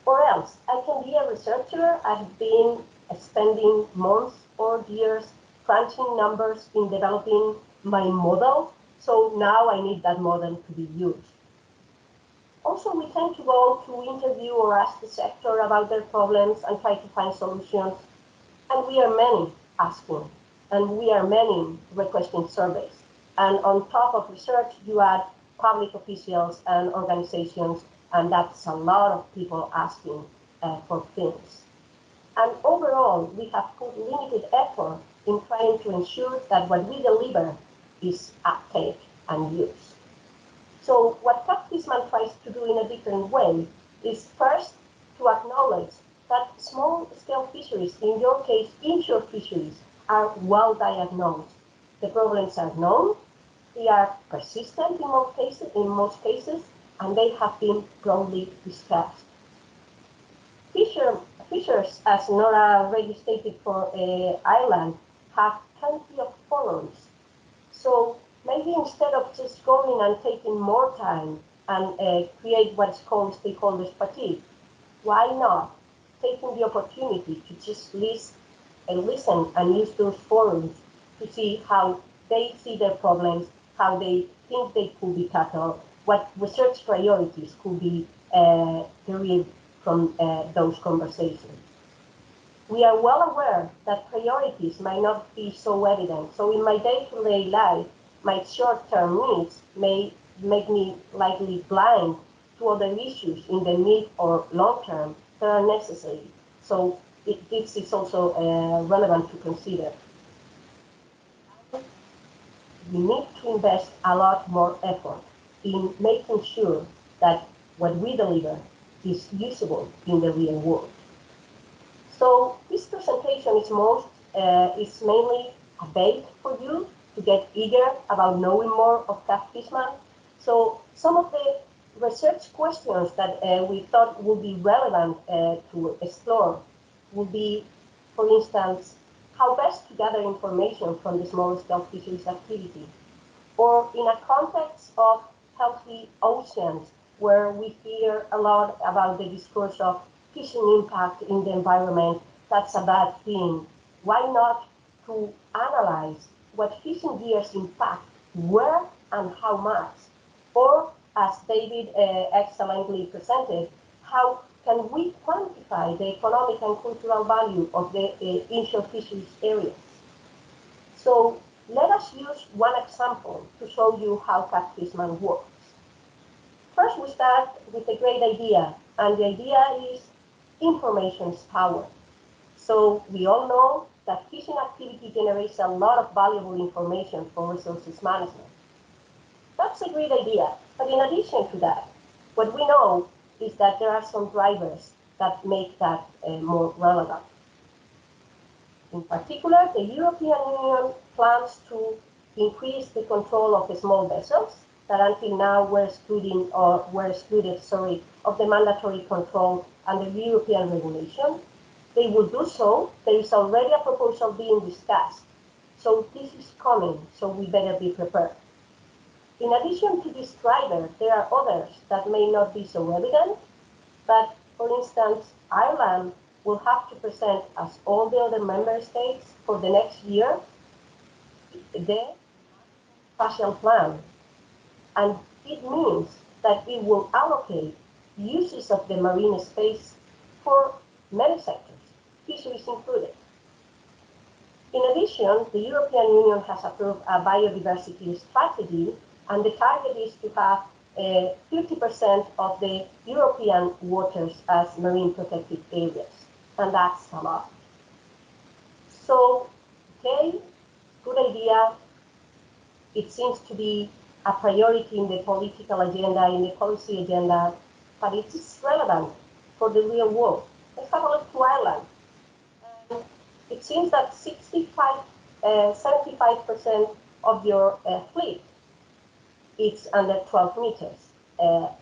Or else, I can be a researcher. I've been spending months or years crunching numbers in developing my model, so now I need that model to be used. Also, we tend to go to interview or ask the sector about their problems and try to find solutions. And we are many asking, and we are many requesting surveys. And on top of research, you add public officials and organizations, and that's a lot of people asking for things. And overall, we have put limited effort in trying to ensure that what we deliver is uptake and use. So what CABFISHMAN tries to do in a different way is first to acknowledge that small-scale fisheries, in your case, inshore fisheries, are well diagnosed. The problems are known, they are persistent in most cases, and they have been broadly discussed. Fishers, as Nora already stated for Ireland, have plenty of forums. So maybe instead of just going and taking more time and create what's called stakeholders fatigue, why not taking the opportunity to just listen and use those forums to see how they see their problems, how they think they could be tackled, what research priorities could be derived from those conversations. We are well aware that priorities might not be so evident. So in my day-to-day life, my short-term needs may make me likely blind to other issues in the mid or long term that are necessary. So this is also relevant to consider. We need to invest a lot more effort in making sure that what we deliver is usable in the real world. So this presentation is mainly a bait for you to get eager about knowing more of CABFISHMAN. So some of the research questions that we thought would be relevant to explore would be, for instance, how best to gather information from the small-scale fisheries activity, or in a context of healthy oceans, where we hear a lot about the discourse of fishing impact in the environment, that's a bad thing. Why not to analyze what fishing gears impact, where and how much? Or, as David excellently presented, how can we quantify the economic and cultural value of the inshore fisheries areas? So let us use one example to show you how CABFISHMAN works. First, we start with a great idea, and the idea is information is power. So we all know that fishing activity generates a lot of valuable information for resources management. That's a great idea, but in addition to that, what we know is that there are some drivers that make that more relevant. In particular, the European Union plans to increase the control of the small vessels that until now were excluded of the mandatory control under European regulation. They will do so. There is already a proposal being discussed. So this is coming, so we better be prepared. In addition to this driver, there are others that may not be so evident, but for instance, Ireland will have to present, as all the other member states, for the next year, the spatial plan. And it means that it will allocate uses of the marine space for many sectors, fisheries included. In addition, the European Union has approved a biodiversity strategy, and the target is to have 50% of the European waters as marine protected areas, and that's a lot. So, okay, good idea. It seems to be a priority in the political agenda, in the policy agenda, but it is relevant for the real world. Let's have a look to Ireland. And it seems that 75% of your fleet is under 12 meters.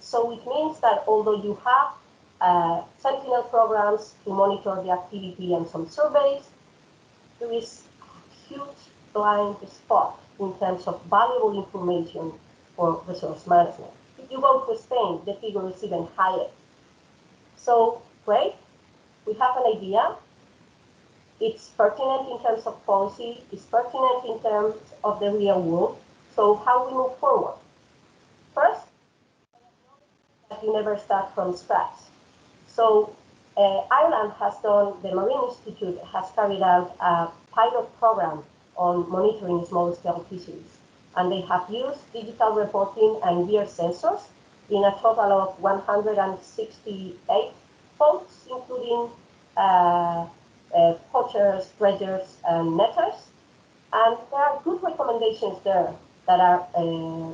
So it means that although you have sentinel programs to monitor the activity and some surveys. There is a huge blind spot in terms of valuable information for resource management. If you go to Spain, the figure is even higher. So, great, we have an idea. It's pertinent in terms of policy, it's pertinent in terms of the real world. So how we move forward? First, that you never start from scratch. So Ireland has done, the Marine Institute has carried out a pilot program on monitoring small-scale fisheries. And they have used digital reporting and gear sensors in a total of 168 boats, including poachers, dredgers, and netters. And there are good recommendations there that are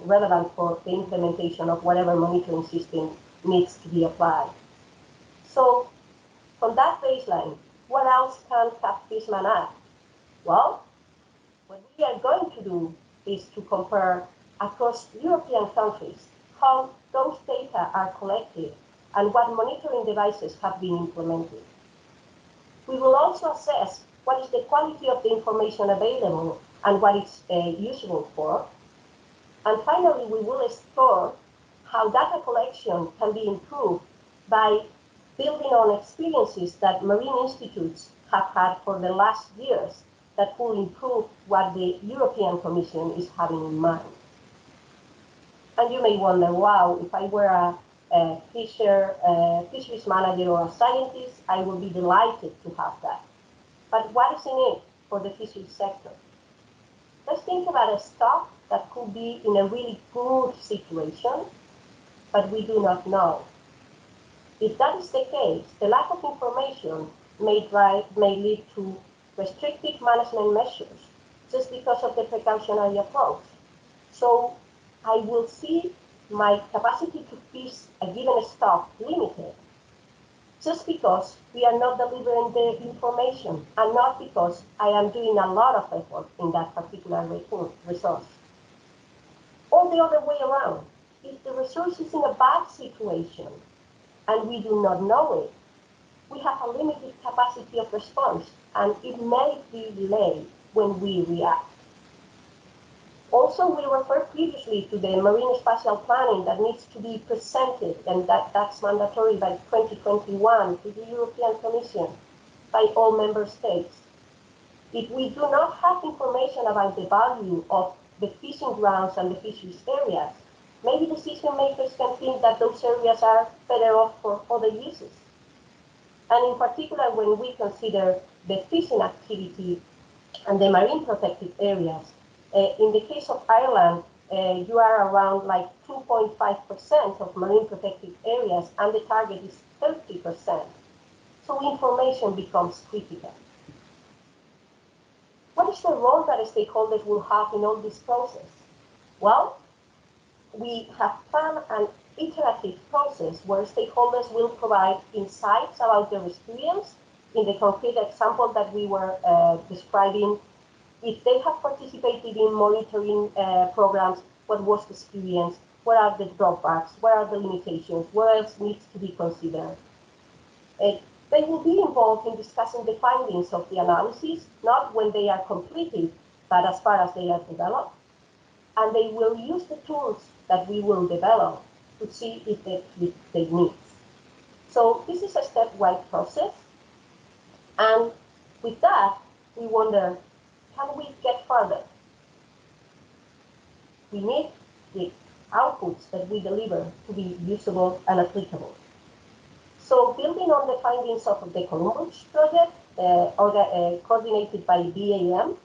relevant for the implementation of whatever monitoring system needs to be applied. So from that baseline, what else can CABFISHMAN add? Well, what we are going to do is to compare across European countries how those data are collected and what monitoring devices have been implemented. We will also assess what is the quality of the information available and what it's usable for. And finally, we will explore how data collection can be improved by building on experiences that marine institutes have had for the last years that will improve what the European Commission is having in mind. And you may wonder, wow, if I were a fisheries manager or a scientist, I would be delighted to have that. But what is in it for the fisheries sector? Let's think about a stock that could be in a really good situation, but we do not know. If that is the case, the lack of information may lead to restrictive management measures just because of the precautionary approach. So I will see my capacity to fish a given stock limited just because we are not delivering the information and not because I am doing a lot of effort in that particular resource. Or the other way around, if the resource is in a bad situation and we do not know it, we have a limited capacity of response and it may be delayed when we react. Also, we referred previously to the marine spatial planning that needs to be presented, and that's mandatory by 2021 to the European Commission by all member states. If we do not have information about the value of the fishing grounds and the fisheries areas, maybe decision makers can think that those areas are better off for other uses. And in particular, when we consider the fishing activity and the marine protected areas, in the case of Ireland, you are around like 2.5% of marine protected areas, and the target is 30%. So information becomes critical. What is the role that stakeholders will have in all this process? Well, we have planned an iterative process where stakeholders will provide insights about their experience. In the concrete example that we were describing, if they have participated in monitoring programs, what was the experience, what are the drawbacks, what are the limitations, what else needs to be considered. They will be involved in discussing the findings of the analysis, not when they are completed, but as far as they are developed. And they will use the tools that we will develop to see if they fit their needs. So this is a stepwise process. And with that, we wonder, can we get further? We need the outputs that we deliver to be usable and applicable. So building on the findings of the Columbus project, coordinated by BAM,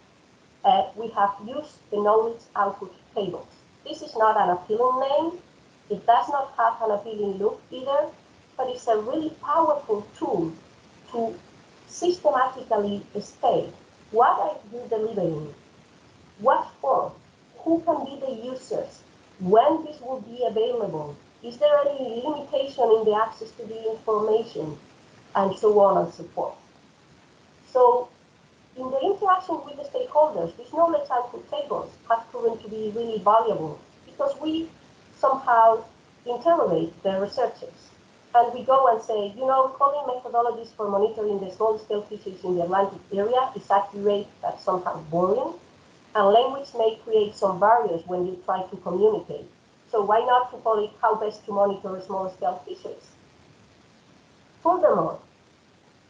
we have used the knowledge output tables. This is not an appealing name. It does not have an appealing look either, but it's a really powerful tool to systematically state what are you delivering, what for, who can be the users, when this will be available, is there any limitation in the access to the information, and so on and so forth. So in the interaction with the stakeholders, these knowledge output tables have proven to be really valuable because we somehow interrogate the researchers. and we go and say, you know, calling methodologies for monitoring the small-scale fisheries in the Atlantic area is accurate but somehow boring, and language may create some barriers when you try to communicate. So why not to call it how best to monitor small-scale fisheries? Furthermore,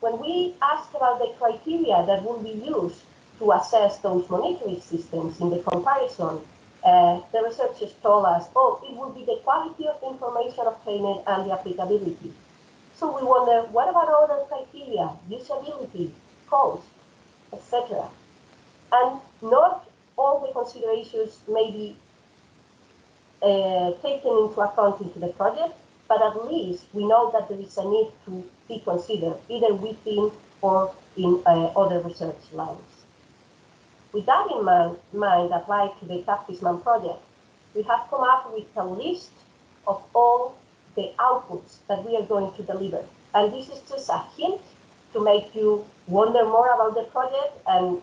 when we ask about the criteria that will be used to assess those monitoring systems in the comparison, the researchers told us, oh, it will be the quality of information obtained and the applicability. So we wonder, what about other criteria, usability, cost, etc.? And not all the considerations may be taken into account into the project, but at least we know that there is a need to be considered, either within or in other research lines. With that in mind applied to the CABFISHMAN project, we have come up with a list of all the outputs that we are going to deliver. And this is just a hint to make you wonder more about the project and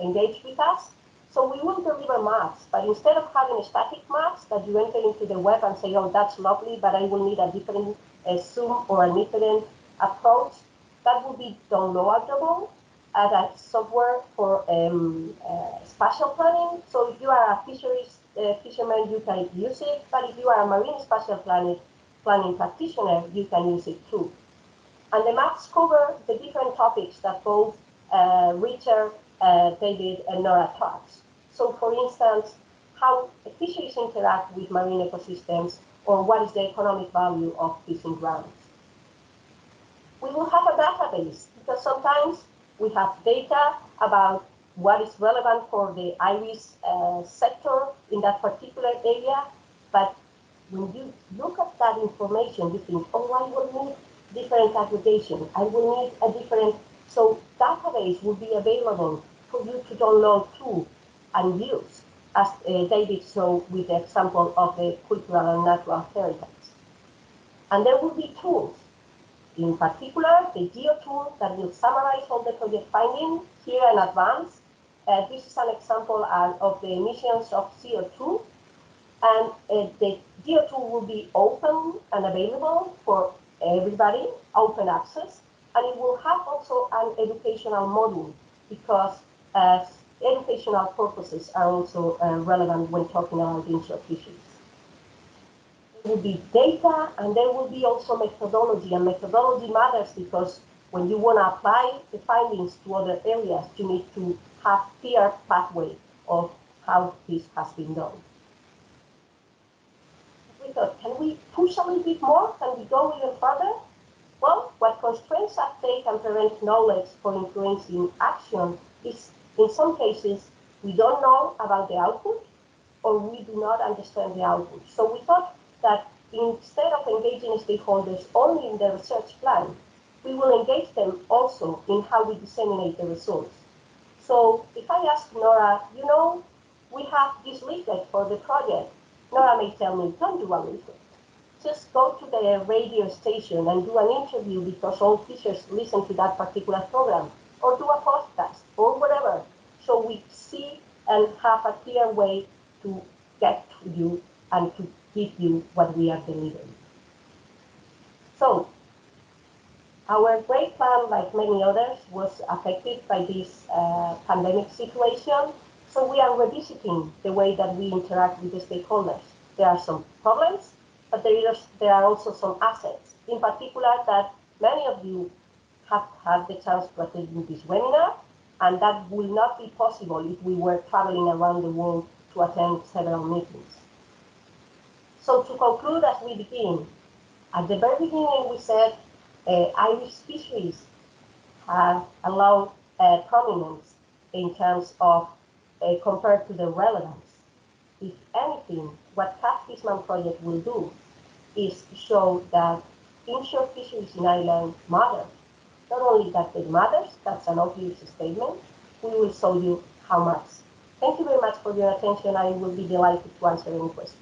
engage with us. So we will deliver maps, but instead of having static maps that you enter into the web and say, oh, that's lovely, but I will need a different zoom or a different approach, that will be downloadable as a software for spatial planning. So if you are a fisheries fisherman, you can use it, but if you are a marine spatial planning practitioner, you can use it too. And the maps cover the different topics that both Richard, David, and Nora touched. So for instance, how fisheries interact with marine ecosystems, or what is the economic value of fishing grounds. We will have a database, because sometimes we have data about what is relevant for the iris sector in that particular area, but when you look at that information, you think, oh, I will need different aggregation. I will need a different, so database will be available for you to download too and use, as David showed with the example of the cultural and natural heritage. And there will be tools, in particular the GEO tool that will summarize all the project findings here in advance. This is an example of the emissions of CO2. And the GEO tool will be open and available for everybody, open access, and it will have also an educational module, because educational purposes are also relevant when talking about inshore fisheries. There will be data, and there will be also methodology, and methodology matters because when you want to apply the findings to other areas, you need to have clear pathway of how this has been done. We thought, can we push a little bit more? Can we go even further? Well, what constrains uptake and prevents knowledge for influencing action is, in some cases, we don't know about the output, or we do not understand the output. So we thought that instead of engaging stakeholders only in the research plan, we will engage them also in how we disseminate the results. So if I ask Nora, you know, we have this leaflet for the project, Nora may tell me, don't do a leaflet. Just go to the radio station and do an interview because all fishers listen to that particular program, or do a podcast, or whatever. So we see and have a clear way to get to you and to give you what we are delivering. So our great plan, like many others, was affected by this pandemic situation. So we are revisiting the way that we interact with the stakeholders. There are some problems, but there are also some assets, in particular that many of you have had the chance to attend in this webinar, and that will not be possible if we were traveling around the world to attend several meetings. So to conclude, as we begin, at the very beginning we said Irish fisheries have a low prominence in terms of compared to the relevance. If anything, what CABFISHMAN project will do is show that inshore fisheries in Ireland matter. Not only that it matters, that's an obvious statement, we will show you how much. Thank you very much for your attention. I will be delighted to answer any questions.